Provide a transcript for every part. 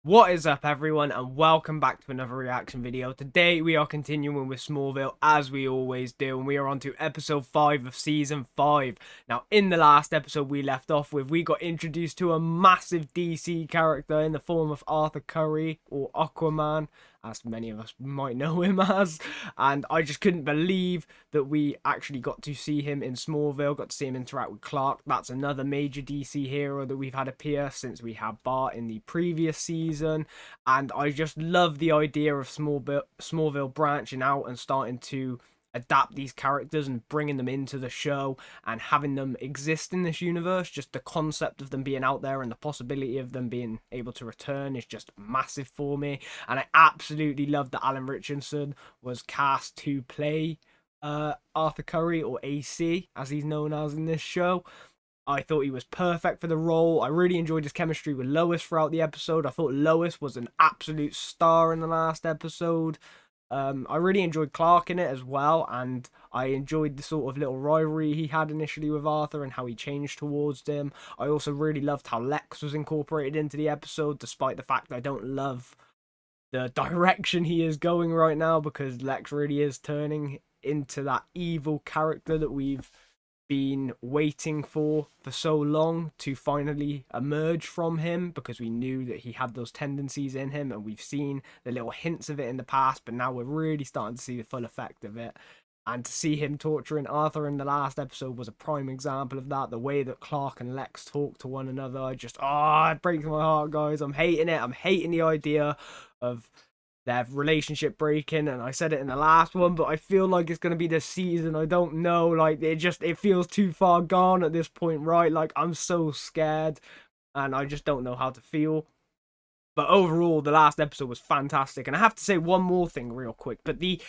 What is up, everyone, and welcome back to another reaction video. Today we are continuing with Smallville as we always do, and we are on to episode 5 of season 5. Now, in the last episode we left off with, we got introduced to a massive DC character in the form of Arthur Curry, or Aquaman, as many of us might know him as, and I just couldn't believe that we actually got to see him in Smallville, got to see him interact with Clark. That's another major DC hero that we've had appear since we had Bart in the previous season, and I just love the idea of Smallville branching out and starting to adapt these characters and bringing them into the show and having them exist in this universe. Just the concept of them being out there and the possibility of them being able to return is just massive for me, and I absolutely love that Alan Richardson was cast to play Arthur Curry, or AC as he's known as in this show. I thought he was perfect for the role. I really enjoyed his chemistry with Lois throughout the episode. I thought Lois was an absolute star in the last episode. I really enjoyed Clark in it as well, and I enjoyed the sort of little rivalry he had initially with Arthur and how he changed towards him. I also really loved how Lex was incorporated into the episode, despite the fact I don't love the direction he is going right now, because Lex really is turning into that evil character that we've been waiting for so long to finally emerge from him, because we knew that he had those tendencies in him and we've seen the little hints of it in the past, but now we're really starting to see the full effect of it. And to see him torturing Arthur in the last episode was a prime example of that. The way that Clark and Lex talk to one another, it breaks my heart, guys. I'm hating it. I'm hating the idea of their relationship breaking, and I said it in the last one, but I feel like it's going to be this season. I don't know, like, it feels too far gone at this point, right? Like, I'm so scared, and I just don't know how to feel. But overall, the last episode was fantastic. And I have to say one more thing real quick. But the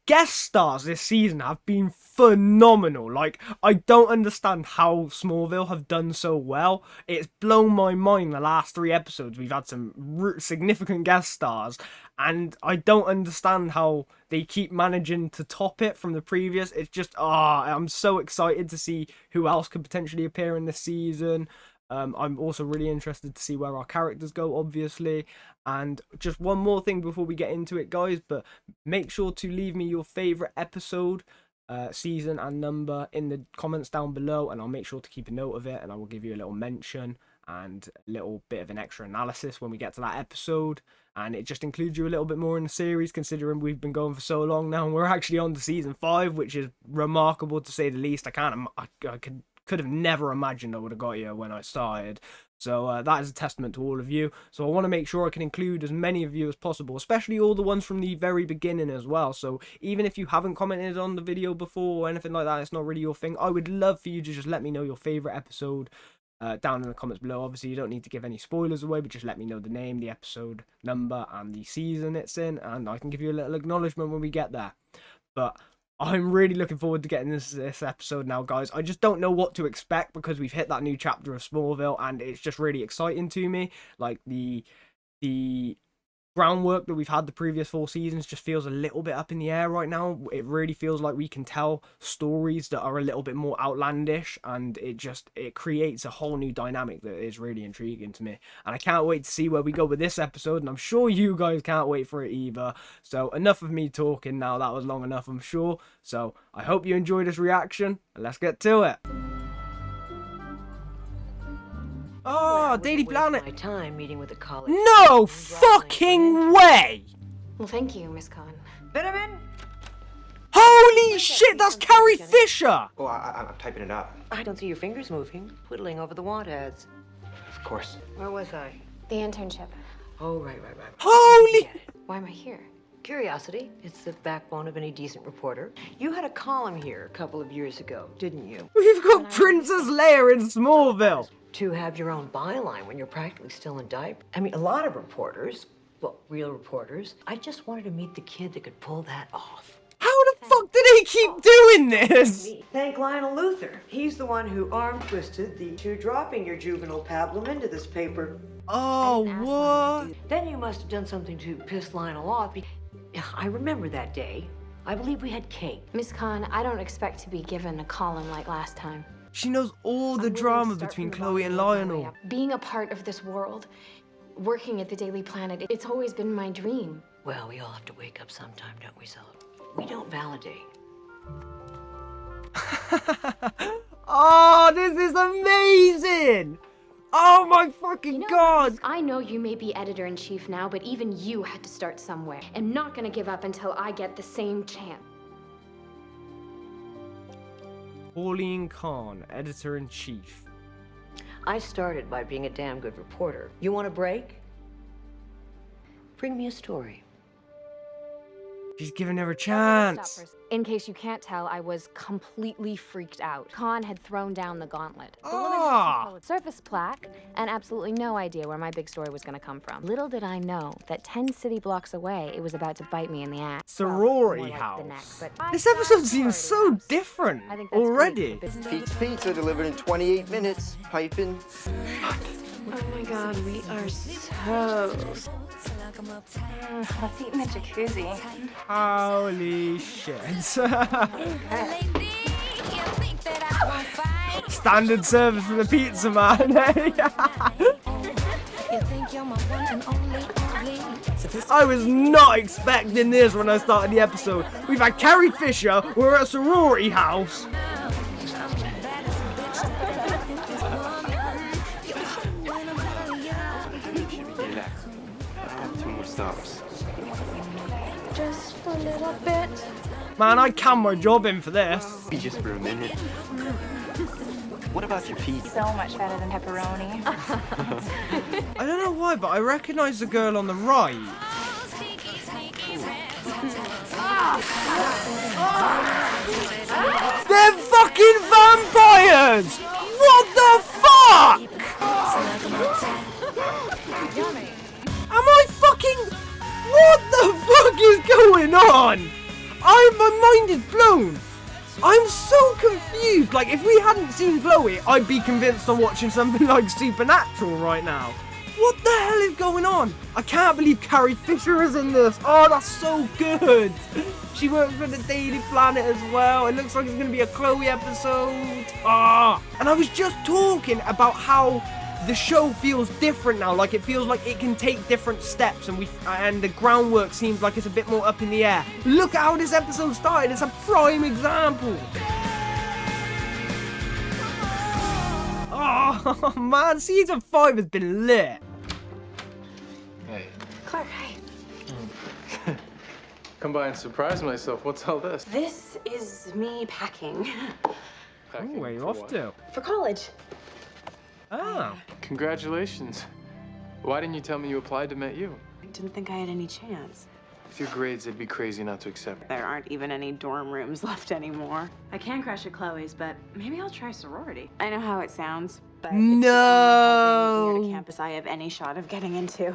guest stars this season have been phenomenal. Like, I don't understand how Smallville have done so well. It's blown my mind the last 3 episodes. We've had some significant guest stars. And I don't understand how they keep managing to top it from the previous. It's just, I'm so excited to see who else could potentially appear in this season. I'm also really interested to see where our characters go, obviously. And just one more thing before we get into it, guys, but make sure to leave me your favourite episode, season and number in the comments down below, and I'll make sure to keep a note of it, and I will give you a little mention and a little bit of an extra analysis when we get to that episode. And it just includes you a little bit more in the series, considering we've been going for so long now, and we're actually on to season 5, which is remarkable to say the least. I could have never imagined I would have got here when I started. So that is a testament to all of you. So I want to make sure I can include as many of you as possible, especially all the ones from the very beginning as well. So even if you haven't commented on the video before or anything like that, it's not really your thing, I would love for you to just let me know your favourite episode down in the comments below. Obviously, you don't need to give any spoilers away, but just let me know the name, the episode number, and the season it's in, and I can give you a little acknowledgement when we get there. But I'm really looking forward to getting this episode now, guys. I just don't know what to expect, because we've hit that new chapter of Smallville, and it's just really exciting to me. Like, the groundwork that we've had the previous 4 seasons just feels a little bit up in the air right now. It really feels like we can tell stories that are a little bit more outlandish, and it creates a whole new dynamic that is really intriguing to me. And I can't wait to see where we go with this episode, and I'm sure you guys can't wait for it either. So enough of me talking now. That was long enough, I'm sure. So I hope you enjoyed this reaction, and let's get to it. Oh, Daily Planet. My time meeting with a college. No fucking way! Well, thank you, Miss Cohen. Bitterman? Holy shit, that's Carrie Fisher! Oh, I'm typing it up. I don't see your fingers moving, twiddling over the want ads. Of course. Where was I? The internship. Oh, right. Holy! Get it. Why am I here? Curiosity. It's the backbone of any decent reporter. You had a column here a couple of years ago, didn't you? We've got Princess Leia in Smallville! To have your own byline when you're practically still in diaper. I mean, a lot of reporters, well, real reporters, I just wanted to meet the kid that could pull that off. How the fuck do they keep doing this? Thank Lionel Luther. He's the one who arm twisted the to dropping your juvenile pablum into this paper. Oh, what? Then you must have done something to piss Lionel off. I remember that day. I believe we had cake. Miss Khan, I don't expect to be given a column like last time. She knows all the drama between Chloe and Lionel. Being a part of this world working at the Daily Planet, it's always been my dream. Well, we all have to wake up sometime, don't we, Sullivan? We don't validate. Oh, this is amazing! Oh my fucking god! I know you may be editor-in-chief now, but even you had to start somewhere. I'm not gonna give up until I get the same chance. Pauline Kahn, editor-in-chief. I started by being a damn good reporter. You want a break? Bring me a story. She's giving her a chance. In case you can't tell, I was completely freaked out. Khan had thrown down the gauntlet. The woman had some surface plaque and absolutely no idea where my big story was going to come from. Little did I know that 10 city blocks away, it was about to bite me in the ass. Sorority Well, more like the neck, but This episode seems so different I think that's already. great for Pete's Pizza delivered in 28 minutes. Piping. Oh my god, we are so... Let's eat in the jacuzzi. Holy shit. Standard service for the pizza man. I was not expecting this when I started the episode. We've had Carrie Fisher, we're at a sorority house. Stops. Just a little bit. Man, I can my job in for this. Be just for a minute. What about your pizza? So much better than pepperoni. I don't know why, but I recognize the girl on the right. They're fucking vampires! What the fuck? Am I fucking... What the fuck is going on? My mind is blown. I'm so confused. Like, if we hadn't seen Chloe, I'd be convinced I'm watching something like Supernatural right now. What the hell is going on? I can't believe Carrie Fisher is in this. Oh, that's so good. She works for the Daily Planet as well. It looks like it's going to be a Chloe episode. Ah. And I was just talking about how the show feels different now. Like, it feels like it can take different steps, and the groundwork seems like it's a bit more up in the air. Look at how this episode started. It's a prime example. Oh man, season 5 has been lit. Hey. Clark, hi. Come by and surprise myself. What's all this? This is me packing. Packing Where are you for off what? to? For college. Oh. Congratulations. Why didn't you tell me you applied to Met U? I didn't think I had any chance. With your grades, it'd be crazy not to accept. There aren't even any dorm rooms left anymore. I can crash at Chloe's, but maybe I'll try sorority. I know how it sounds, but it's the only housing near the campus I have any shot of getting into.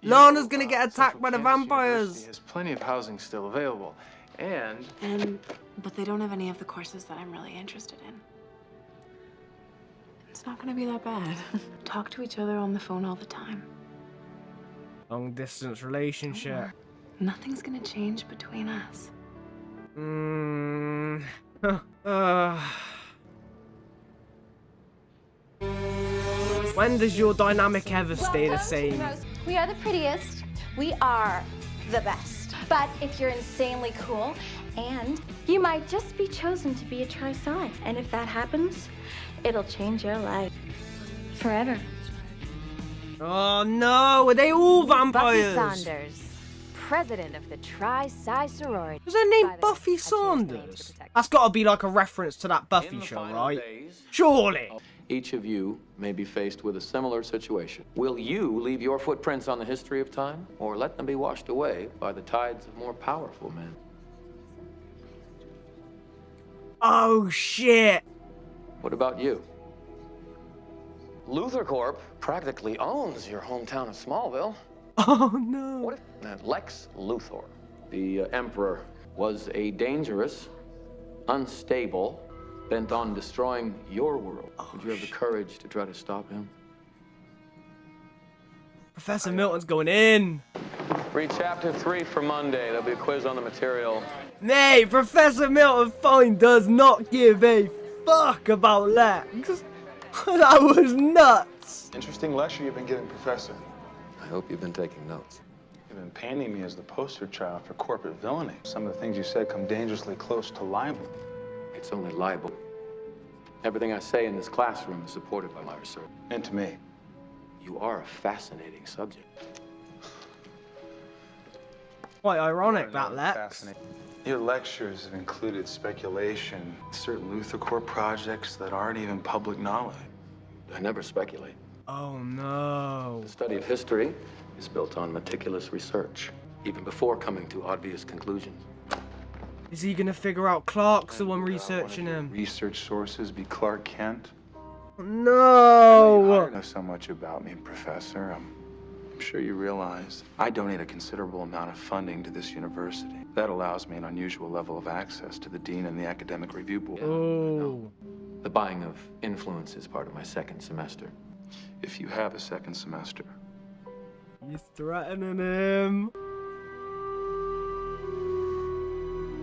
Lana's gonna get attacked Central by the Kansas vampires. University has plenty of housing still available. But they don't have any of the courses that I'm really interested in. It's not gonna be that bad. Talk to each other on the phone all the time. Long distance relationship. Nothing's gonna change between us. When does your dynamic ever stay the same? We are the prettiest. We are the best. But if you're insanely cool, and you might just be chosen to be a tri-psi. And if that happens, it'll change your life forever. Oh no, are they all Buffy vampires? Saunders, president of the Tri-Psi Sorority. Is her name By the way, Buffy I changed the name to Saunders? protect That's gotta be like a reference to that Buffy show, right? Surely. Each of you may be faced with a similar situation. Will you leave your footprints on the history of time, or let them be washed away by the tides of more powerful men? Oh shit. What about you? Luthor Corp practically owns your hometown of Smallville. Oh no. What if Lex Luthor, the Emperor, was a dangerous, unstable, bent on destroying your world? Would you have the courage to try to stop him? Professor Milton's going in. Read chapter 3 for Monday. There'll be a quiz on the material. Mate, Professor Milton Fine does not give a fuck about Lex. That was nuts. Yes! Interesting lecture you've been giving, Professor. I hope you've been taking notes. You've been painting me as the poster child for corporate villainy. Some of the things you said come dangerously close to libel. It's only libel. Everything I say in this classroom is supported by my research. And to me. You are a fascinating subject. Quite ironic, that Lex. Your lectures have included speculation, certain Luthor Core projects that aren't even public knowledge. I never speculate. Oh no. The study of history is built on meticulous research, even before coming to obvious conclusions. Is he gonna figure out Clark's the one One of researching your him? research sources be Clark Kent? No! You know so much about me, Professor. I'm sure you realize I donate a considerable amount of funding to this university. That allows me an unusual level of access to the dean and the academic review board. Oh. The buying of influence is part of my second semester. If you have a second semester. He's threatening him.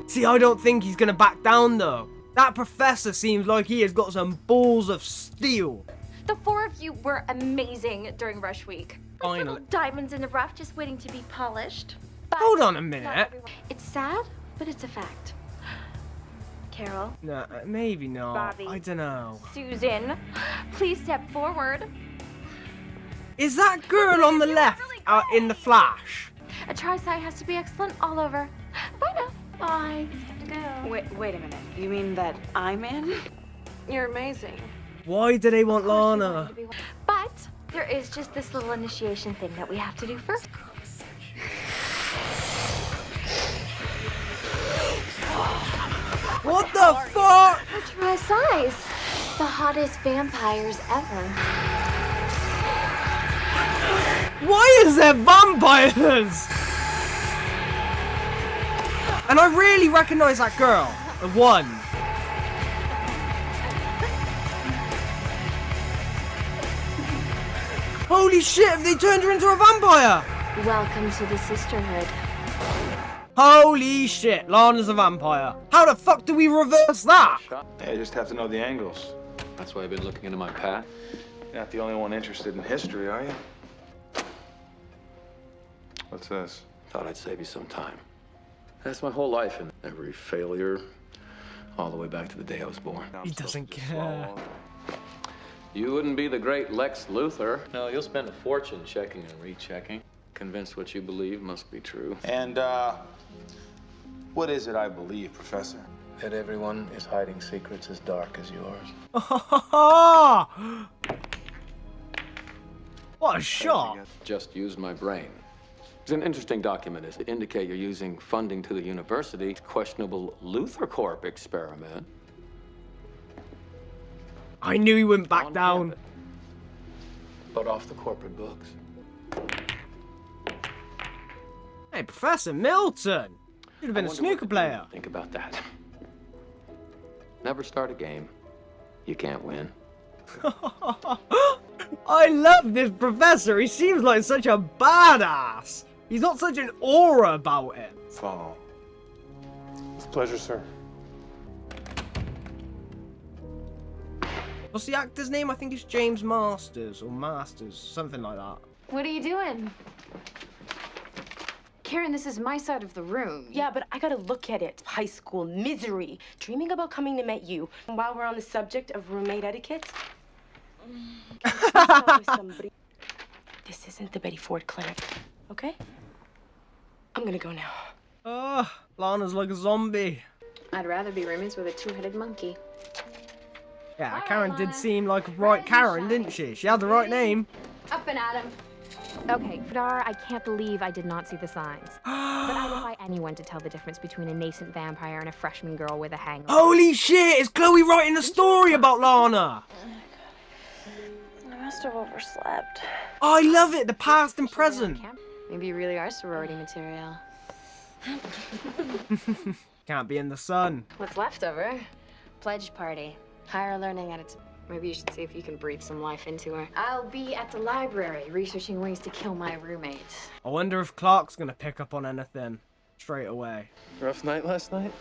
See, I don't think he's gonna back down though. That professor seems like he has got some balls of steel. The four of you were amazing during rush week. Like Finally. little diamonds in the rough just waiting to be polished. But Hold on a not minute. everyone- It's sad, but it's a fact. Carol, No, maybe not. Bobby. I don't know. Susan, please step forward. Is that girl on the left in the flash? A tri-site has to be excellent all over. Bye now. Bye. Go. Wait a minute. You mean that I'm in? You're amazing. Why do they want Lana? But there is just this little initiation thing that we have to do first. What the fuck? A tri-size. The hottest vampires ever. Why is there vampires? And I really recognize that girl. The one. Holy shit, have they turned her into a vampire? Welcome to the sisterhood. Holy shit, Lana's a vampire. How the fuck do we reverse that? Yeah, you just have to know the angles. That's why I've been looking into my past. You're not the only one interested in history, are you? What's this? Thought I'd save you some time. That's my whole life, and every failure, all the way back to the day I was born. He doesn't care. You wouldn't be the great Lex Luthor. No, you'll spend a fortune checking and rechecking. Convinced what you believe must be true. And, what is it I believe, Professor? That everyone is hiding secrets as dark as yours. What a shot. Just used my brain. It's an interesting document is to indicate you're using funding to the university. Questionable Luthor Corp experiment. I knew he wouldn't back On down. campus. But off the corporate books. Hey, Professor Milton. Should have been a I wonder what snooker to do. player. Think about that. Never start a game. You can't win. I love this professor. He seems like such a badass. He's got such an aura about him. Follow. With pleasure, sir. What's the actor's name? I think it's James Masters or Masters, something like that. What are you doing? Karen, this is my side of the room. Yeah, but I gotta look at it. High school misery. Dreaming about coming to meet you. And while we're on the subject of roommate etiquette, this isn't the Betty Ford clinic, okay? I'm gonna go now. Oh, Lana's like a zombie. I'd rather be roommates with a two-headed monkey. Yeah, Bye, Karen Lana. did seem like a right Karen, didn't she? She had the right name. Up and at him. Okay, Fadar, I can't believe I did not see the signs. But I defy anyone to tell the difference between a nascent vampire and a freshman girl with a hangover. Holy shit, is Chloe writing a story about Lana? I must have overslept. Oh, I love it, the past and present. Maybe you really are sorority material. Can't be in the sun. What's left of her? Pledge party. Higher learning at its... Maybe you should see if you can breathe some life into her. I'll be at the library researching ways to kill my roommate. I wonder if Clark's gonna pick up on anything straight away. Rough night last night?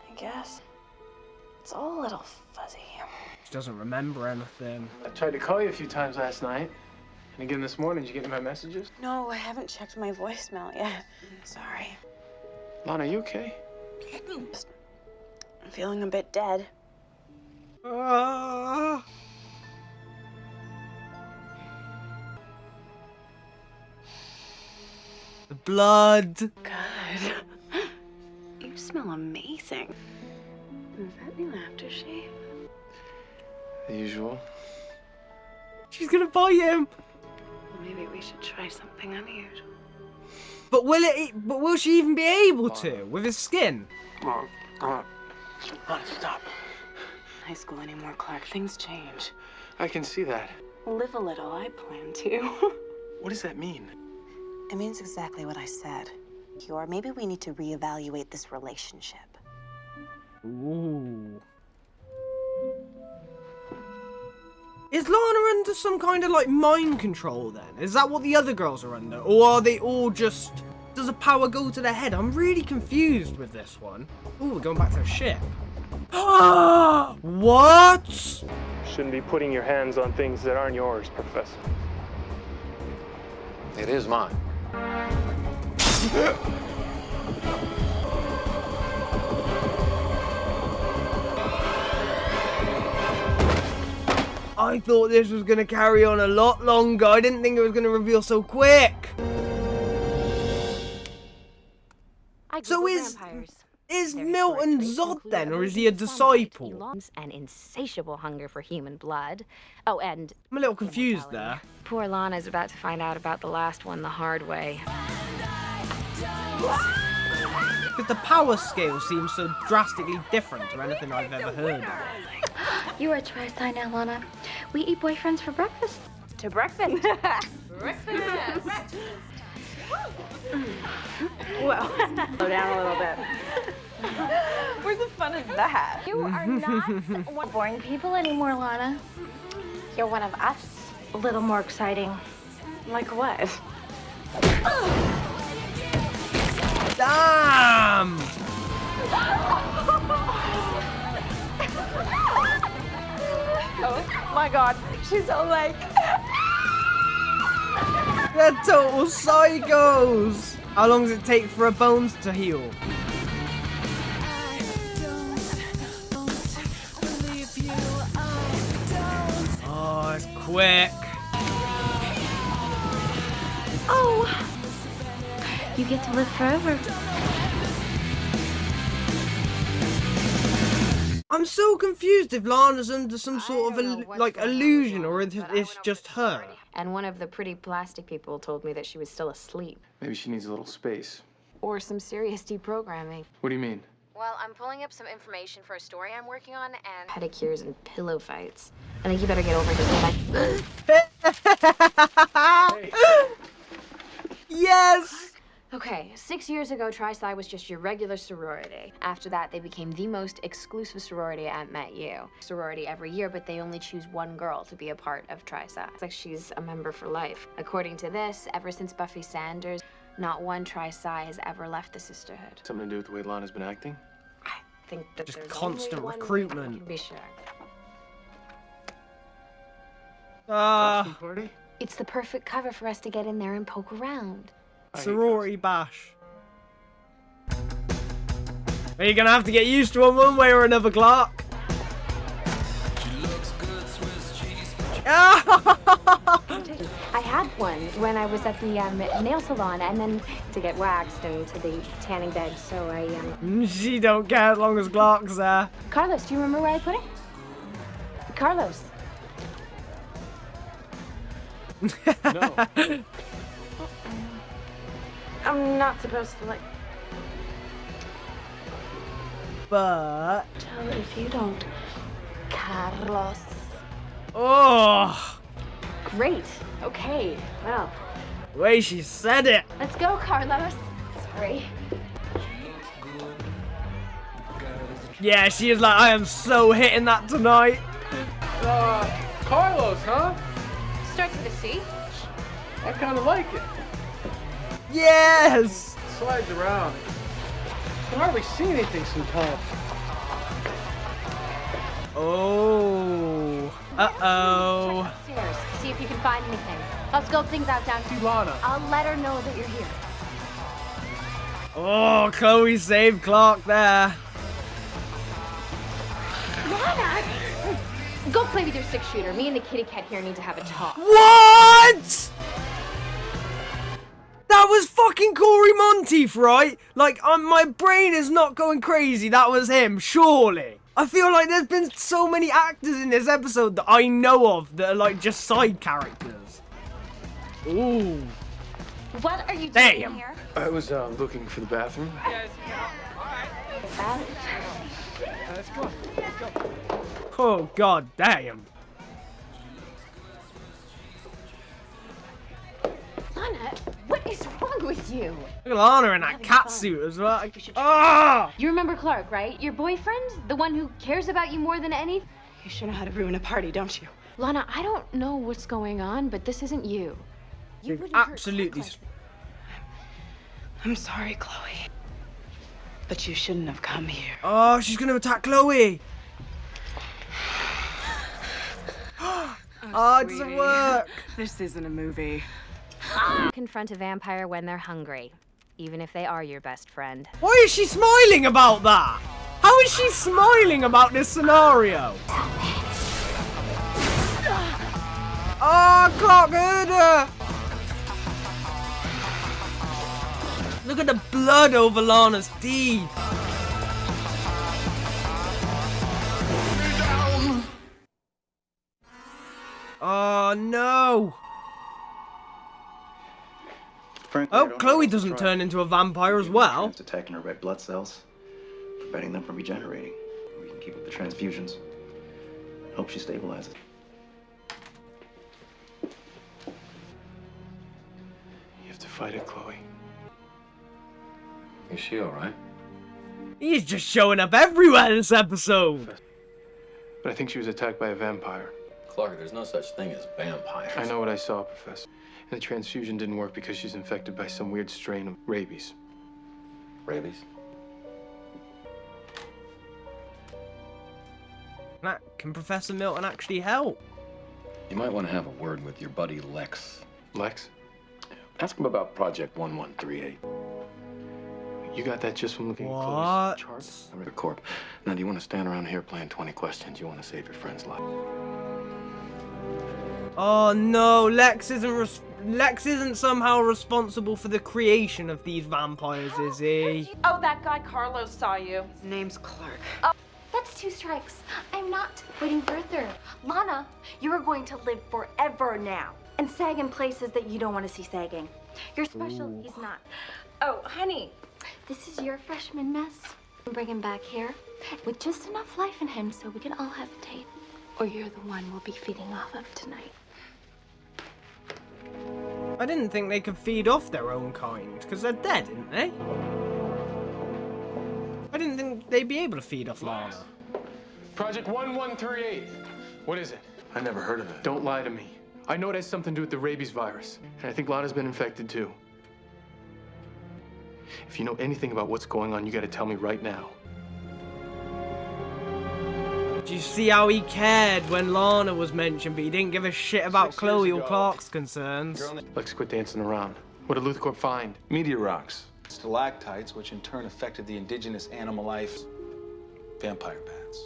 I guess. It's all a little fuzzy. She doesn't remember anything. I tried to call you a few times last night. And again this morning. Did you get my messages? No, I haven't checked my voicemail yet. Sorry. Lana, are you okay? I'm feeling a bit dead. The blood. God. You smell amazing. Is that new aftershave? The usual. She's gonna bite him. Well, maybe we should try something unusual. But will she even be able to with his skin? Lana, stop. High school anymore, Clark. Things change. I can see that. Live a little. I plan to. What does that mean? It means exactly what I said. Or maybe we need to reevaluate this relationship. Ooh. Is Lana under some kind of like mind control then? Is that what the other girls are under? Or are they all just... Does the power go to their head? I'm really confused with this one. Ooh, we're going back to the ship. What? Shouldn't be putting your hands on things that aren't yours, Professor. It is mine. I thought this was going to carry on a lot longer. I didn't think it was going to reveal so quick. So is Milton Zod then, or is he a disciple? An insatiable hunger for human blood. Oh, and I'm a little confused there. poor Lana's about to find out about the last one the hard way. Because the power scale seems so drastically different to anything I've ever heard of. You are a tri-sci now, Lana. We eat boyfriends for breakfast. To breakfast. Breakfast. Well, slow down a little bit. Where's the fun in that? You are not one of boring people anymore, Lana. You're one of us. A little more exciting. Like what? Damn! Oh my God, she's so like... They're total psychos! How long does it take for her bones to heal? Oh, it's quick. Oh! You get to live forever. I'm so confused if Lana's under some sort of illusion or if it's just her. And one of the pretty plastic people told me that she was still asleep. Maybe she needs a little space. Or some serious deprogramming. What do you mean? Well, I'm pulling up some information for a story I'm working on, and pedicures and pillow fights. I think you better get over this. Yes! Okay, 6 years ago, Tri-Sci was just your regular sorority. After that, they became the most exclusive sorority at MetU. Sorority every year, but they only choose one girl to be a part of Tri-Sci. It's like she's a member for life. According to this, ever since Buffy Sanders, not one Tri-Sci has ever left the sisterhood. Something to do with the way Lana's been acting? I think that just there's constant only one recruitment. way I can be sure. Costume party? It's the perfect cover for us to get in there and poke around. Sorority bash. Well, you're gonna have to get used to it one way or another, Clark. I had one when I was at the nail salon, and then to get waxed and to the tanning bed, so I She don't care as long as Clark's there. Carlos, do you remember where I put it? Carlos. No. I'm not supposed to like... But... Tell if you don't. Carlos. Oh! Great. Okay. Well. The way she said it. Let's go, Carlos. Sorry. Yeah, she is like, I am so hitting that tonight. Carlos, huh? Starts with a C. I kind of like it. Yes! Slides around. You can hardly see anything sometimes. Oh. Uh-oh. Check upstairs. See if you can find anything. I'll scope things out down here. Lana. I'll let her know that you're here. Oh, Chloe saved Clark there. Lana! Go play with your 6-shooter. Me and the kitty cat here need to have a talk. What? That was fucking Corey Monteith, right? Like, my brain is not going crazy. That was him, surely. I feel like there's been so many actors in this episode that I know of that are like just side characters. Ooh. What are you doing here? I was looking for the bathroom. Let's go. Oh, god damn. Lana, what is wrong with you? Look at Lana in that cat suit as well. Ah! You remember Clark, right? Your boyfriend? The one who cares about you more than anything? You sure know how to ruin a party, don't you? Lana, I don't know what's going on, but this isn't you. You They've wouldn't hurt absolutely. Clark like I'm sorry, Chloe. But you shouldn't have come here. Oh, she's gonna attack Chloe. Oh, it doesn't work. This isn't a movie. Confront a vampire when they're hungry, even if they are your best friend. Why is she smiling about that? How is she smiling about this scenario? Oh, Clark heard her. Look at the blood over Lana's teeth. Oh no. Frankly, I Oh, don't know Chloe what else to doesn't try. turn into a vampire as well. It's attacking her red blood cells, preventing them from regenerating. We can keep up the transfusions. Hope she stabilizes. You have to fight it, Chloe. Is she all right? He's just showing up everywhere this episode. But I think she was attacked by a vampire. Clark, there's no such thing as vampires. I know what I saw, Professor. And the transfusion didn't work because she's infected by some weird strain of rabies. Rabies? Can Professor Milton actually help? You might want to have a word with your buddy Lex. Lex? Ask him about Project 1138. You got that just from looking at What? Chloe's charts? I'm the Corp. Now, do you want to stand around here playing 20 questions? You want to save your friend's life? Oh no, Lex isn't somehow responsible for the creation of these vampires, is he? Oh, that guy Carlos saw you. His name's Clark. That's 2 strikes. I'm not waiting for a third. Lana, you're going to live forever now and sag in places that you don't want to see sagging. You're special, he's not. Oh, honey. This is your freshman mess. Bring him back here with just enough life in him so we can all have a date. Or you're the one we'll be feeding off of tonight. I didn't think they could feed off their own kind, because they're dead, didn't they? I didn't think they'd be able to feed off Lana. Project 1138. What is it? I never heard of it. Don't lie to me. I know it has something to do with the rabies virus, and I think Lana's been infected too. If you know anything about what's going on, you gotta tell me right now. Do you see how he cared when Lana was mentioned, but he didn't give a shit about Chloe or Clark's concerns? Lex, quit dancing around. What did Luthor find? Meteor rocks. Stalactites, which in turn affected the indigenous animal life, vampire bats.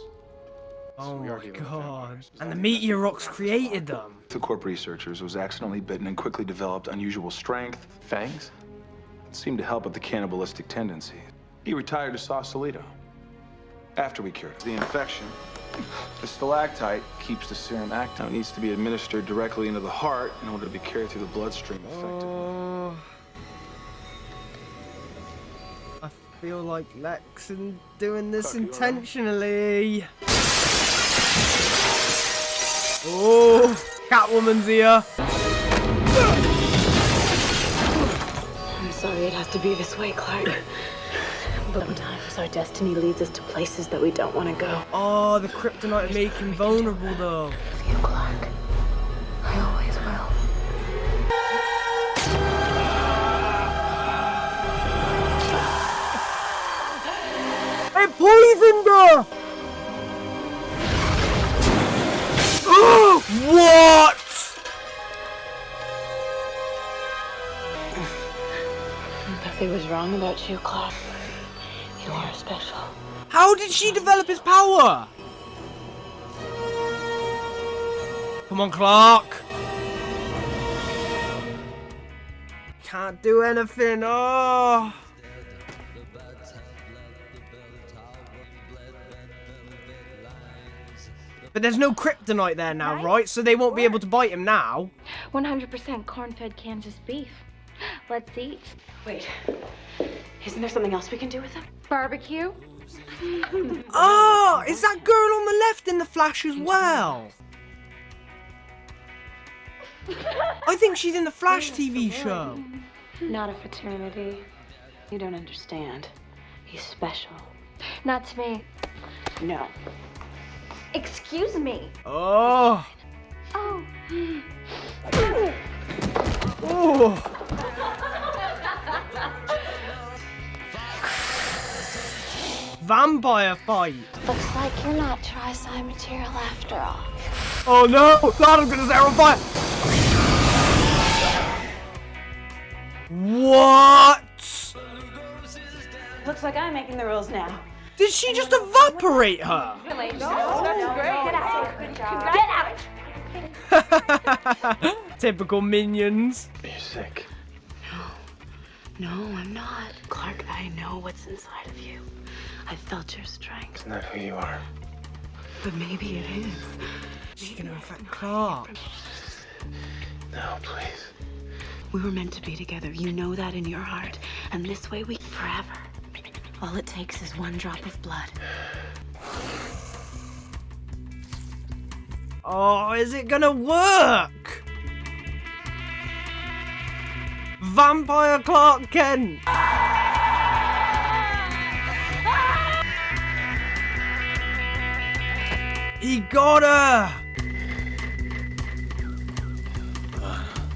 Oh we are my dealing with god. vampires. And the meteor rocks created them. The Corp researchers was accidentally bitten and quickly developed unusual strength. Fangs? It seemed to help with the cannibalistic tendency. He retired to Sausalito. After we cured the infection, the stalactite keeps the serum active. Now it needs to be administered directly into the heart in order to be carried through the bloodstream effectively. I feel like Lex is doing this intentionally. Oh, Catwoman's here. I'm sorry it has to be this way, Clark. But sometimes our destiny leads us to places that we don't want to go. Oh, the kryptonite make him vulnerable though. Love you, Clark. I always will. It poisoned her! What? Nothing was wrong about you, Clark. You are special. How did she develop his power? Come on, Clark. Can't do anything. Oh. But there's no kryptonite there now, right? So they won't be able to bite him now. 100% corn-fed Kansas beef. Let's eat. Wait, isn't there something else we can do with them? Barbecue? Oh, is that girl on the left in the Flash as well? I think she's in the Flash TV show. Not a fraternity. You don't understand. He's special. Not to me. No. Excuse me. Oh. Oh. Oh. Vampire fight. Looks like you're not tri-sign material after all. Oh no! Lana's gonna set her on fire! What? Looks like I'm making the rules now. Did she just evaporate her? Really? No, that's great. Get out. Typical minions. You're sick. No, I'm not. Clark, I know what's inside of you. I felt your strength. It's not who you are. But maybe it is. She's gonna affect Clark. No, please. We were meant to be together. You know that in your heart. And this way we forever. All it takes is one drop of blood. Oh, is it gonna work? Vampire Clark Kent. He got her.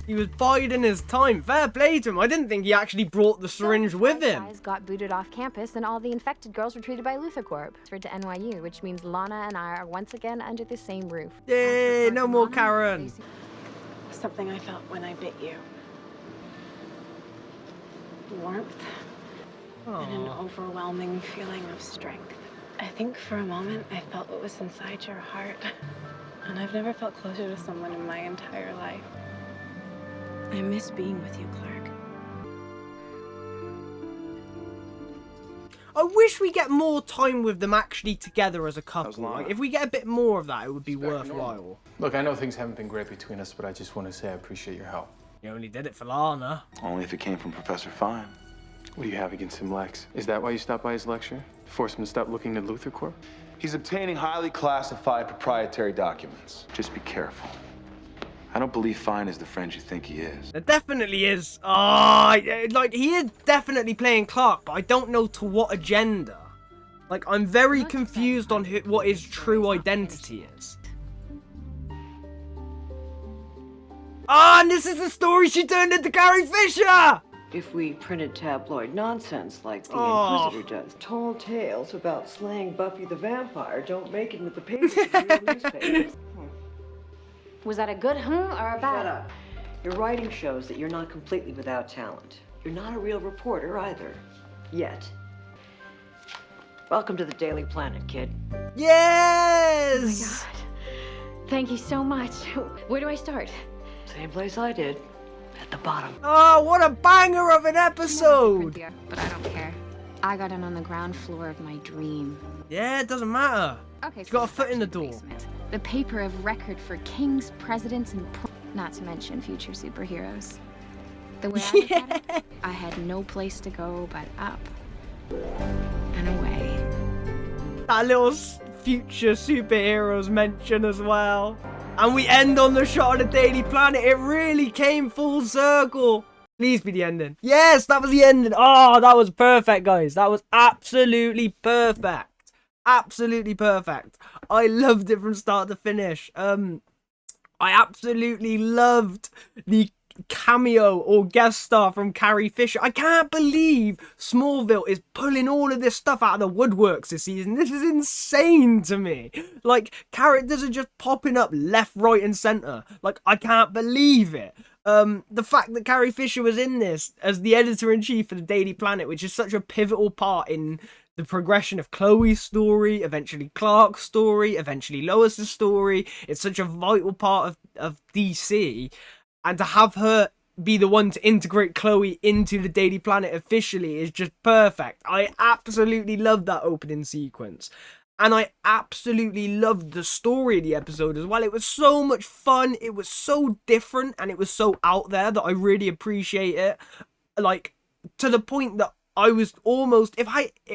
He was biding his time. Fair play to him. I didn't think he actually brought the syringe with him. Guys got booted off campus, and all the infected girls were treated by Luther Corp. Transferred to NYU, which means Lana and I are once again under the same roof. Yay! No more Karen. Something I felt when I bit you. Warmth. And an overwhelming feeling of strength. I think for a moment I felt what was inside your heart. And I've never felt closer to someone in my entire life. I miss being with you, Clark. I wish we get more time with them actually together as a couple. Like, if we get a bit more of that, it would be worthwhile. Look, I know things haven't been great between us, but I just want to say I appreciate your help. You only did it for Lana. Only if it came from Professor Fine. What do you have against him, Lex? Is that why you stopped by his lecture? Force him to stop looking at Luther Corp? He's obtaining highly classified proprietary documents. Just be careful. I don't believe Fine is the friend you think he is. There definitely is. Like, he is definitely playing Clark, but I don't know to what agenda. Like, I'm very confused on what his true identity is. And this is the story she turned into Carrie Fisher! If we printed tabloid nonsense like the Inquisitor does, tall tales about slaying Buffy the Vampire don't make it into the pages of real newspapers. Was that a good or a bad? Shut up. Your writing shows that you're not completely without talent. You're not a real reporter either. Yet. Welcome to the Daily Planet, kid. Yes! Oh my God. Thank you so much. Where do I start? Same place I did. At the bottom. Oh, what a banger of an episode! But I don't care. I got in on the ground floor of my dream. Yeah, it doesn't matter. Okay, She's got a foot in the door. The paper of record for kings, presidents, and not to mention future superheroes. The way I look at it, I had no place to go but up and away. That little future superheroes mention as well. And we end on the shot of the Daily Planet. It really came full circle. Please be the ending. Yes, that was the ending. Oh, that was perfect, guys. That was absolutely perfect. Absolutely perfect. I loved it from start to finish. I absolutely loved the cameo or guest star from Carrie Fisher. I can't believe Smallville is pulling all of this stuff out of the woodworks this season. This is insane to me. Like, characters are just popping up left, right, and center. Like, I can't believe it. The fact that Carrie Fisher was in this as the editor-in-chief of the Daily Planet, which is such a pivotal part in the progression of Chloe's story, eventually Clark's story, eventually Lois's story. It's such a vital part of DC. And to have her be the one to integrate Chloe into the Daily Planet officially is just perfect. I absolutely love that opening sequence. And I absolutely loved the story of the episode as well. It was so much fun. It was so different and it was so out there that I really appreciate it. Like, to the point that I was almost,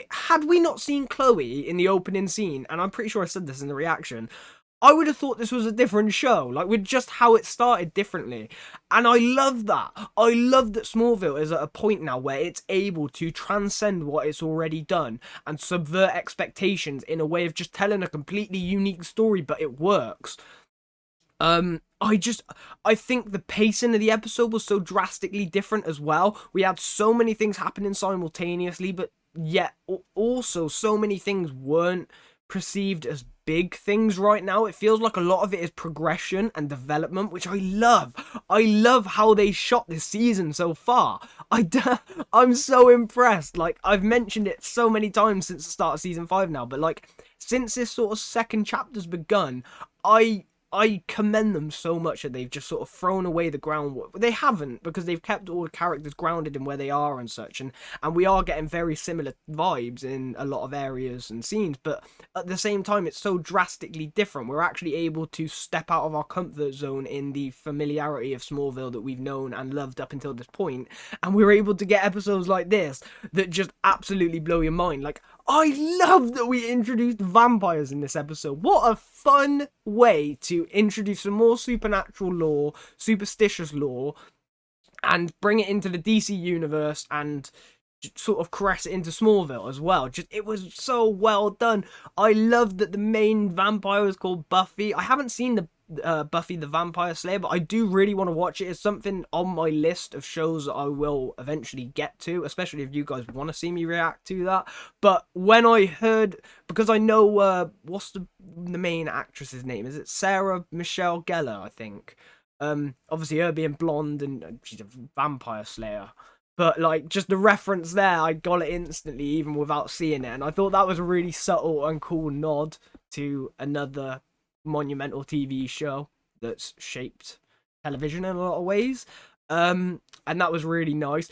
had we not seen Chloe in the opening scene, and I'm pretty sure I said this in the reaction, I would have thought this was a different show, like with just how it started differently. And I love that. I love that Smallville is at a point now where it's able to transcend what it's already done and subvert expectations in a way of just telling a completely unique story, but it works. I think the pacing of the episode was so drastically different as well. We had so many things happening simultaneously, but yet also so many things weren't perceived as big things right now. It feels like a lot of it is progression and development, which I love. I love how they shot this season so far. I'm so impressed. Like, I've mentioned it so many times since the start of season 5 now, but like, since this sort of second chapter's begun, I commend them so much that they've just sort of thrown away the groundwork. They haven't, because they've kept all the characters grounded in where they are and such, and we are getting very similar vibes in a lot of areas and scenes, but at the same time it's so drastically different. We're actually able to step out of our comfort zone in the familiarity of Smallville that we've known and loved up until this point, and we're able to get episodes like this that just absolutely blow your mind. Like, I love that we introduced vampires in this episode. What a fun way to introduce some more supernatural lore, superstitious lore, and bring it into the DC universe and sort of caress it into Smallville as well. Just, it was so well done. I love that the main vampire is called Buffy. I haven't seen the Buffy the Vampire Slayer, but I do really want to watch it. It's something on my list of shows that I will eventually get to, especially if you guys want to see me react to that. But when I heard, because I know what's the main actress's name, is it Sarah Michelle Gellar, I think. Obviously her being blonde and she's a vampire slayer, but like, just the reference there, I got it instantly even without seeing it, and I thought that was a really subtle and cool nod to another monumental TV show that's shaped television in a lot of ways, and that was really nice.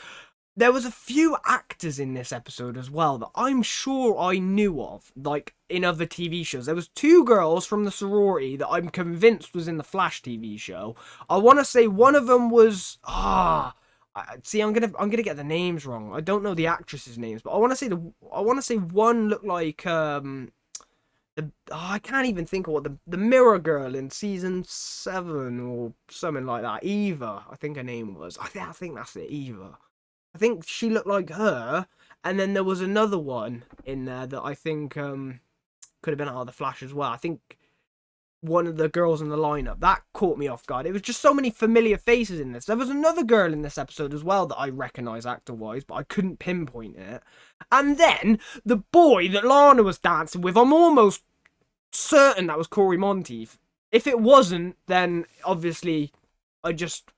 There was a few actors in this episode as well that I'm sure I knew of, like in other TV shows. There was 2 girls from the Sorority that I'm convinced was in the Flash TV show. I want to say one of them was see, I'm gonna get the names wrong. I don't know the actresses' names, but I want to say one looked like I can't even think of what the Mirror Girl in season 7 or something like that. Eva, I think her name was. I think that's it, Eva. I think she looked like her, and then there was another one in there that I think could have been out of the Flash as well. I think one of the girls in the lineup. That caught me off guard. It was just so many familiar faces in this. There was another girl in this episode as well that I recognise actor-wise, but I couldn't pinpoint it. And then the boy that Lana was dancing with, I'm almost certain that was Corey Monteith. If it wasn't, then obviously I just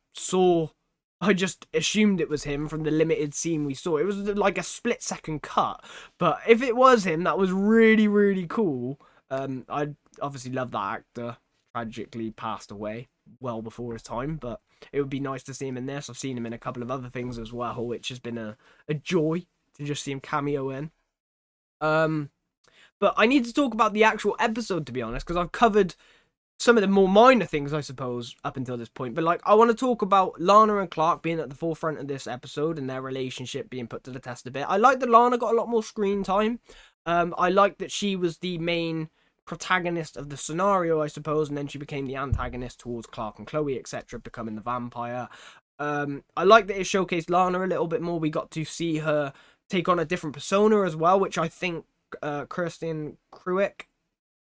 assumed it was him from the limited scene we saw. It was like a split-second cut. But if it was him, that was really, really cool. I obviously love that actor. Tragically passed away well before his time, but it would be nice to see him in this. I've seen him in a couple of other things as well, which has been a joy to just see him cameo in. But I need to talk about the actual episode, to be honest, because I've covered some of the more minor things, I suppose, up until this point. But like, I want to talk about Lana and Clark being at the forefront of this episode and their relationship being put to the test a bit. I like that Lana got a lot more screen time. I like that she was the main protagonist of the scenario, I suppose, and then she became the antagonist towards Clark and Chloe, etc., becoming the vampire. I like that it showcased Lana a little bit more. We got to see her take on a different persona as well, which I think Kirsten Cruick,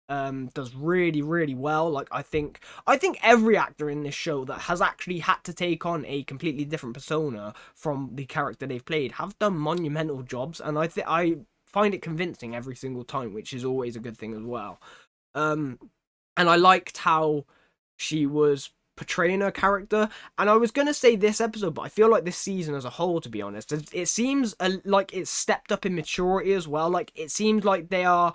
does really, really well. Like, I think every actor in this show that has actually had to take on a completely different persona from the character they've played have done monumental jobs, and I find it convincing every single time, which is always a good thing as well. And I liked how she was portraying her character, and I was gonna say this episode, but I feel like this season as a whole, to be honest, it seems like it's stepped up in maturity as well. Like, it seems like they are.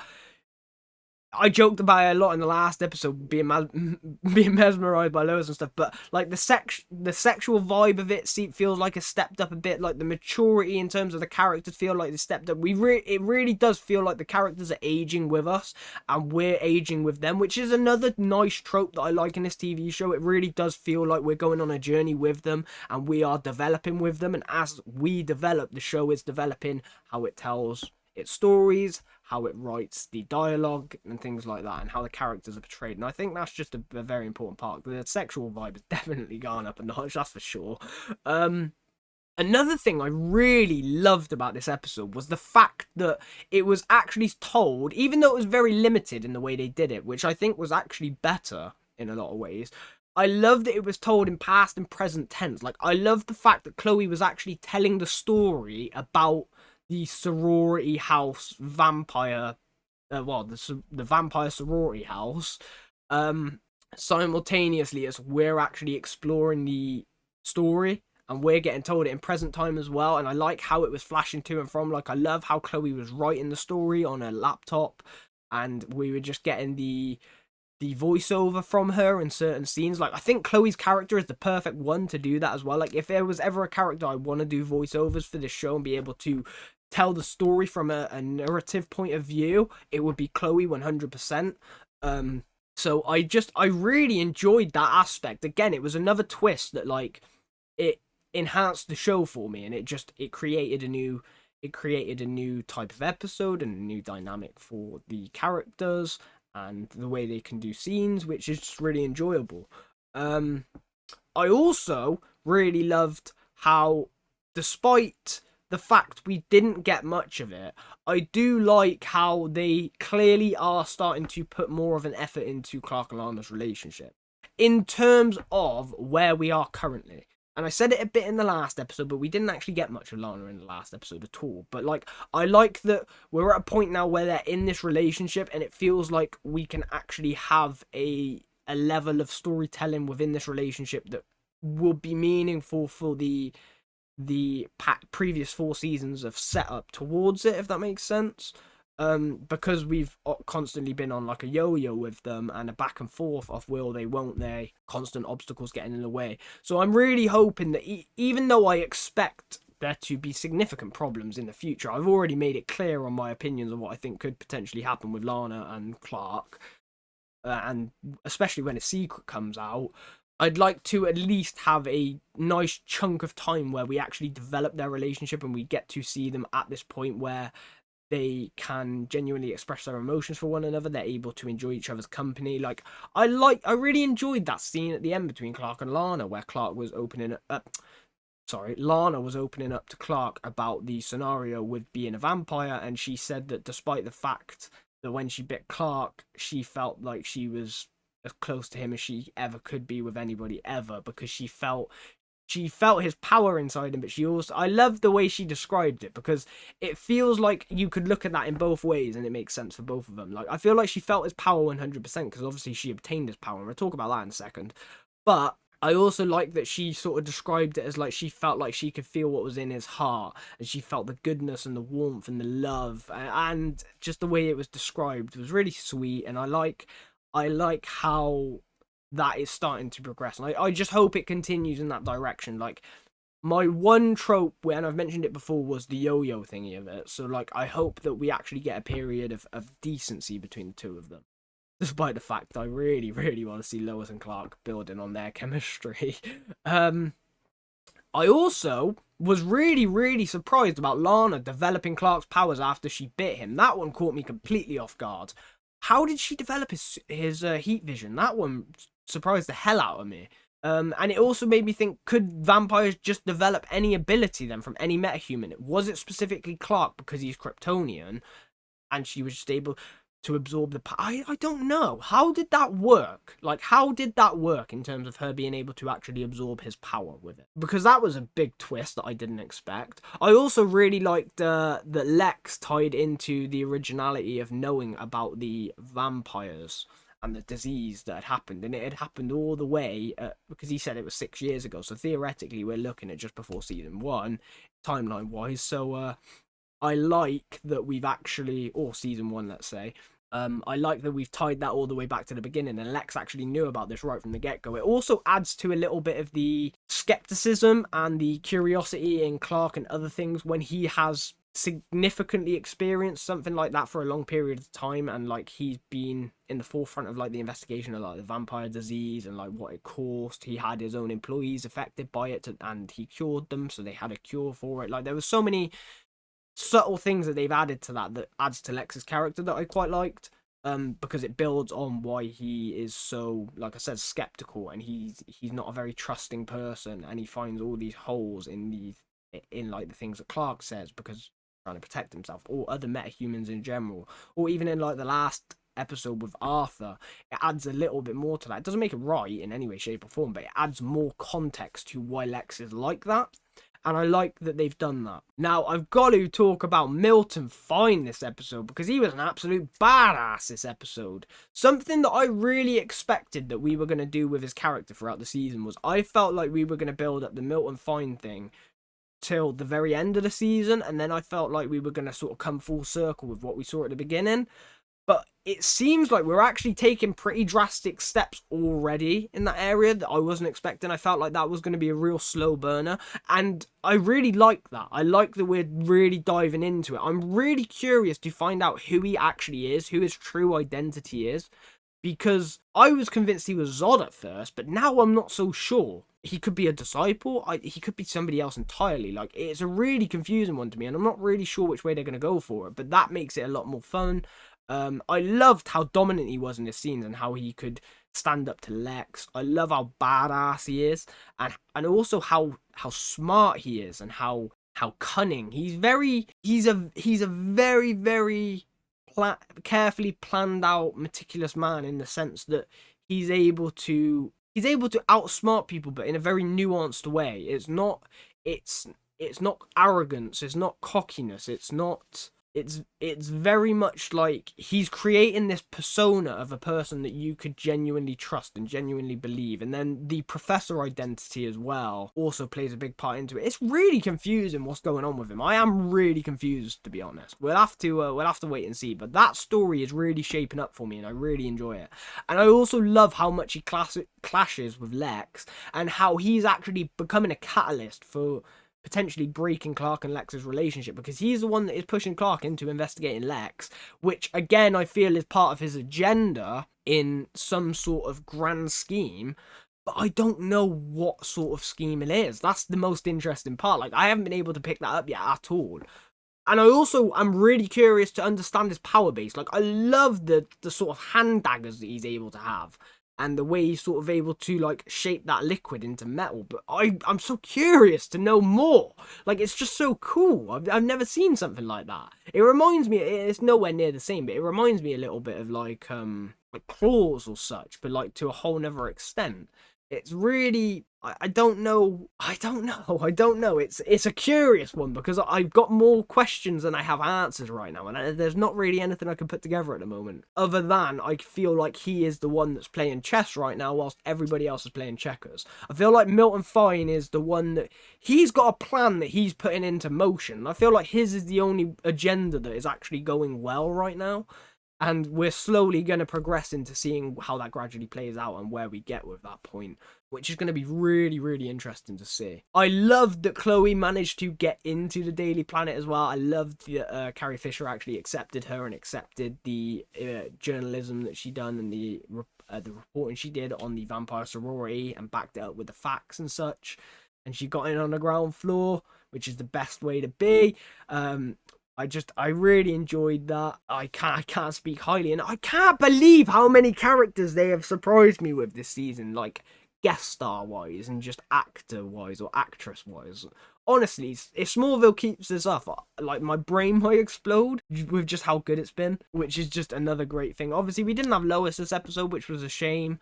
I joked about it a lot in the last episode, being mesmerized by Lois and stuff, but like the sexual vibe of it feels like it's stepped up a bit. Like, the maturity in terms of the characters feel like they stepped up. It really does feel like the characters are aging with us, and we're aging with them, which is another nice trope that I like in this TV show. It really does feel like we're going on a journey with them, and we are developing with them. And as we develop, the show is developing how it tells its stories, how it writes the dialogue and things like that, and how the characters are portrayed. And I think that's just a very important part. The sexual vibe has definitely gone up a notch, that's for sure. Another thing I really loved about this episode was the fact that it was actually told, even though it was very limited in the way they did it, which I think was actually better in a lot of ways. I love that it was told in past and present tense. Like, I love the fact that Chloe was actually telling the story about the sorority house vampire, the vampire sorority house, simultaneously as we're actually exploring the story, and we're getting told it in present time as well. And I like how it was flashing to and from. Like, I love how Chloe was writing the story on her laptop, and we were just getting the voiceover from her in certain scenes. Like, I think Chloe's character is the perfect one to do that as well. Like, if there was ever a character I want to do voiceovers for this show and be able to tell the story from a narrative point of view, it would be Chloe 100%. So I really enjoyed that aspect. Again, it was another twist that, like, it enhanced the show for me, and it created a new type of episode and a new dynamic for the characters and the way they can do scenes, which is just really enjoyable. I also really loved how, despite the fact we didn't get much of it, I do like how they clearly are starting to put more of an effort into Clark and Lana's relationship in terms of where we are currently. And I said it a bit in the last episode, but we didn't actually get much of Lana in the last episode at all. But, like, I like that we're at a point now where they're in this relationship, and it feels like we can actually have a level of storytelling within this relationship that will be meaningful for the previous 4 seasons of setup towards it, if that makes sense. Because we've constantly been on like a yo-yo with them, and a back and forth of will they, won't they, constant obstacles getting in the way. So I'm really hoping that even though I expect there to be significant problems in the future, I've already made it clear on my opinions of what I think could potentially happen with Lana and Clark, and especially when a secret comes out, I'd like to at least have a nice chunk of time where we actually develop their relationship and we get to see them at this point where they can genuinely express their emotions for one another. They're able to enjoy each other's company. Like, I really enjoyed that scene at the end between Clark and Lana, where Lana was opening up to Clark about the scenario with being a vampire, and she said that despite the fact that when she bit Clark, she felt like she was as close to him as she ever could be with anybody ever, because she felt his power inside him. But she also, I love the way she described it, because it feels like you could look at that in both ways and it makes sense for both of them. Like, I feel like she felt his power 100%, because obviously she obtained his power, and we'll talk about that in a second. But I also like that she sort of described it as like she felt like she could feel what was in his heart, and she felt the goodness and the warmth and the love, and just the way it was described was really sweet. And I like how that is starting to progress, and I just hope it continues in that direction. Like, my one trope, when I've mentioned it before, was the yo-yo thingy of it. So, like, I hope that we actually get a period of decency between the two of them, despite the fact I really, really want to see Lois and Clark building on their chemistry. I also was really, really surprised about Lana developing Clark's powers after she bit him. That one caught me completely off guard. How did she develop his heat vision? That one surprised the hell out of me. And it also made me think, could vampires just develop any ability then from any metahuman? Was it specifically Clark because he's Kryptonian and she was just able... to absorb the I don't know. How did that work? Like, how did that work in terms of her being able to actually absorb his power with it? Because that was a big twist that I didn't expect. I also really liked that Lex tied into the originality of knowing about the vampires and the disease that had happened, and it had happened all the way because he said it was 6 years ago, so theoretically we're looking at just before season 1 timeline wise. So I like that we've actually, or season 1 let's say, I like that we've tied that all the way back to the beginning, and Lex actually knew about this right from the get-go. It also adds to a little bit of the skepticism and the curiosity in Clark and other things when he has significantly experienced something like that for a long period of time, and like he's been in the forefront of like the investigation of like the vampire disease and like what it caused. He had his own employees affected by it and he cured them, so they had a cure for it. Like, there was so many subtle things that they've added to that adds to Lex's character that I quite liked, because it builds on why he is so, like I said, skeptical, and he's not a very trusting person, and he finds all these holes in like the things that Clark says because trying to protect himself, or other metahumans in general, or even in like the last episode with Arthur, it adds a little bit more to that. It doesn't make it right in any way, shape or form, but it adds more context to why Lex is like that, and I like that they've done that. Now, I've got to talk about Milton Fine this episode, because he was an absolute badass this episode. Something that I really expected that we were going to do with his character throughout the season was, I felt like we were going to build up the Milton Fine thing till the very end of the season, and then I felt like we were going to sort of come full circle with what we saw at the beginning. But it seems like we're actually taking pretty drastic steps already in that area that I wasn't expecting. I felt like that was going to be a real slow burner, and I really like that. I like that we're really diving into it. I'm really curious to find out who he actually is, who his true identity is, because I was convinced he was Zod at first, but now I'm not so sure. He could be a disciple, he could be somebody else entirely. Like, it's a really confusing one to me, and I'm not really sure which way they're going to go for it, but that makes it a lot more fun. I loved how dominant he was in this scene and how he could stand up to Lex. I love how badass he is, and also how smart he is and how cunning. He's a very, very carefully planned out, meticulous man, in the sense that he's able to outsmart people, but in a very nuanced way. It's not arrogance, it's not cockiness, it's very much like he's creating this persona of a person that you could genuinely trust and genuinely believe. And then the professor identity as well also plays a big part into it. It's really confusing what's going on with him. I am really confused, to be honest. We'll have to wait and see. But that story is really shaping up for me, and I really enjoy it. And I also love how much he clashes with Lex, and how he's actually becoming a catalyst for potentially breaking Clark and Lex's relationship, because he's the one that is pushing Clark into investigating Lex, which again I feel is part of his agenda in some sort of grand scheme, but I don't know what sort of scheme it is. That's the most interesting part. Like, I haven't been able to pick that up yet at all. And I'm really curious to understand his power base. Like, I love the sort of hand daggers that he's able to have, and the way he's sort of able to, like, shape that liquid into metal. But I'm so curious to know more. Like, it's just so cool. I've never seen something like that. It reminds me, it's nowhere near the same, but it reminds me a little bit of, like claws or such, but, like, to a whole nother extent. It's really, I don't know. It's a curious one, because I've got more questions than I have answers right now, and there's not really anything I can put together at the moment, other than I feel like he is the one that's playing chess right now whilst everybody else is playing checkers. I feel like Milton Fine is the one that he's got a plan that he's putting into motion. I feel like his is the only agenda that is actually going well right now. And we're slowly going to progress into seeing how that gradually plays out and where we get with that point, which is going to be really, really interesting to see. I loved that Chloe managed to get into the Daily Planet as well. I loved that Carrie Fisher actually accepted her and accepted the journalism that she done and the reporting she did on the vampire sorority and backed it up with the facts and such. And she got in on the ground floor, which is the best way to be. I really enjoyed that. I can't speak highly, and I can't believe how many characters they have surprised me with this season, like guest star wise and just actor wise or actress wise. honestly, if Smallville keeps this up, like, my brain might explode with just how good it's been, which is just another great thing. Obviously, we didn't have Lois this episode, which was a shame,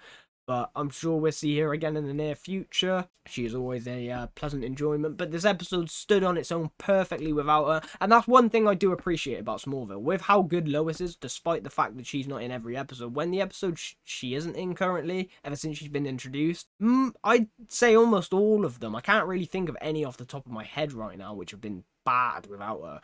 but I'm sure we'll see her again in the near future. She is always a pleasant enjoyment, but this episode stood on its own perfectly without her, and that's one thing I do appreciate about Smallville. With how good Lois is, despite the fact that she's not in every episode, when the episode she isn't in currently, ever since she's been introduced, I'd say almost all of them. I can't really think of any off the top of my head right now which have been bad without her.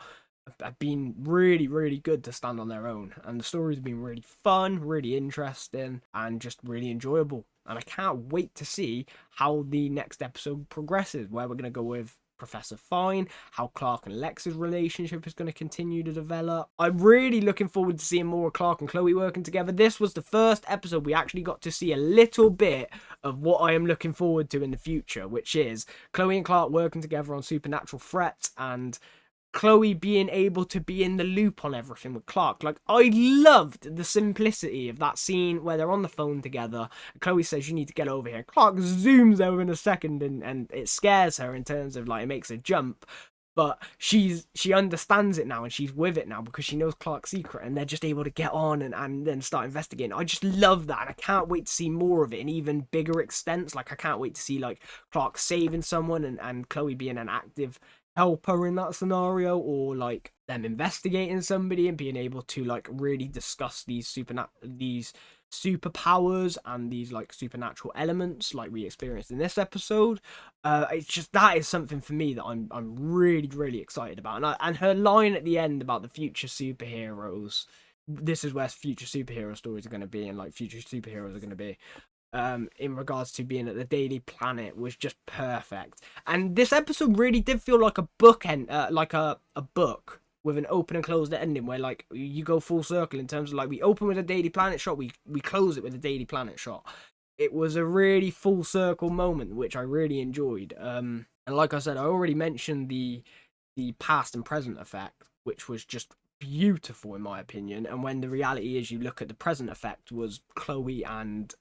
Have been really, really good to stand on their own, and the stories have been really fun, really interesting, and just really enjoyable. And I can't wait to see how the next episode progresses, where we're going to go with Professor Fine, how Clark and Lex's relationship is going to continue to develop. I'm really looking forward to seeing more of Clark and Chloe working together. This was the first episode we actually got to see a little bit of what I am looking forward to in the future, which is Chloe and Clark working together on supernatural threats, and Chloe being able to be in the loop on everything with Clark. Like, I loved the simplicity of that scene where they're on the phone together. Chloe says, "You need to get over here." Clark zooms over in a second, and it scares her in terms of, like, it makes her jump. But she understands it now, and she's with it now because she knows Clark's secret, and they're just able to get on and then start investigating. I just love that, and I can't wait to see more of it in even bigger extents. Like, I can't wait to see, like, Clark saving someone and Chloe being an active helper in that scenario, or like them investigating somebody and being able to, like, really discuss these superpowers and these, like, supernatural elements like we experienced in this episode. It's just, that is something for me that I'm really, really excited about. And her line at the end about the future superheroes, this is where future superhero stories are going to be, and, like, future superheroes are going to be, in regards to being at the Daily Planet, was just perfect. And this episode really did feel like a like a book with an open and closed ending, where, like, you go full circle in terms of, like, we open with a Daily Planet shot, we close it with a Daily Planet shot. It was a really full circle moment, which I really enjoyed. And like I said, I already mentioned the past and present effect, which was just beautiful in my opinion. And when the reality is, you look at the present effect was Chloe and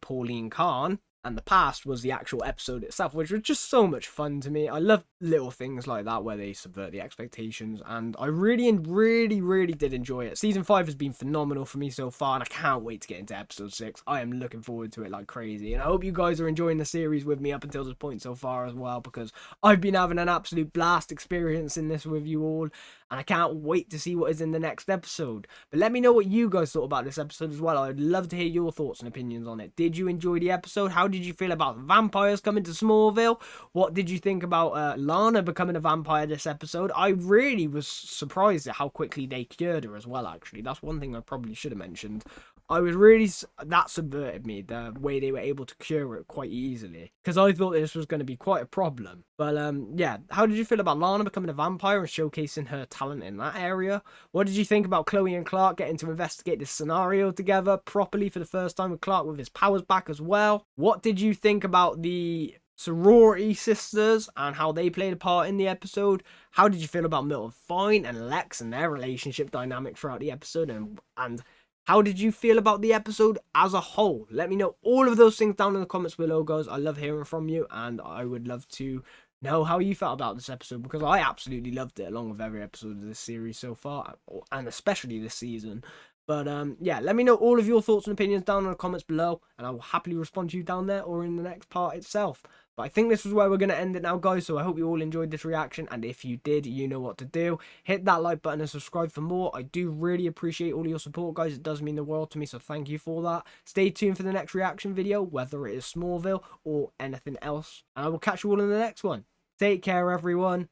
Pauline Kahn, and the past was the actual episode itself, which was just so much fun to me. I love little things like that where they subvert the expectations, and I really did enjoy it. Season 5 has been phenomenal for me so far, and I can't wait to get into episode 6. I am looking forward to it like crazy, and I hope you guys are enjoying the series with me up until this point so far as well, because I've been having an absolute blast experiencing this with you all, and I can't wait to see what is in the next episode. But let me know what you guys thought about this episode as well. I'd love to hear your thoughts and opinions on it. Did you enjoy the episode? How did you feel about vampires coming to Smallville? What did you think about Lana becoming a vampire this episode? I really was surprised at how quickly they cured her as well, actually. That's one thing I probably should have mentioned. I was really, that subverted me, the way they were able to cure it quite easily, because I thought this was going to be quite a problem. But yeah, how did you feel about Lana becoming a vampire and showcasing her talent in that area? What did you think about Chloe and Clark getting to investigate this scenario together properly for the first time, with Clark with his powers back as well? What did you think about the Sorority sisters and how they played a part in the episode? How did you feel about Milton Fine and Lex and their relationship dynamic throughout the episode? And how did you feel about the episode as a whole? Let me know all of those things down in the comments below, guys. I love hearing from you, and I would love to know how you felt about this episode, because I absolutely loved it, along with every episode of this series so far, and especially this season. But yeah, let me know all of your thoughts and opinions down in the comments below, and I will happily respond to you down there or in the next part itself. But I think this is where we're going to end it now, guys, so I hope you all enjoyed this reaction, and if you did, you know what to do. Hit that like button and subscribe for more. I do really appreciate all your support, guys. It does mean the world to me, so thank you for that. Stay tuned for the next reaction video, whether it is Smallville or anything else, and I will catch you all in the next one. Take care, everyone.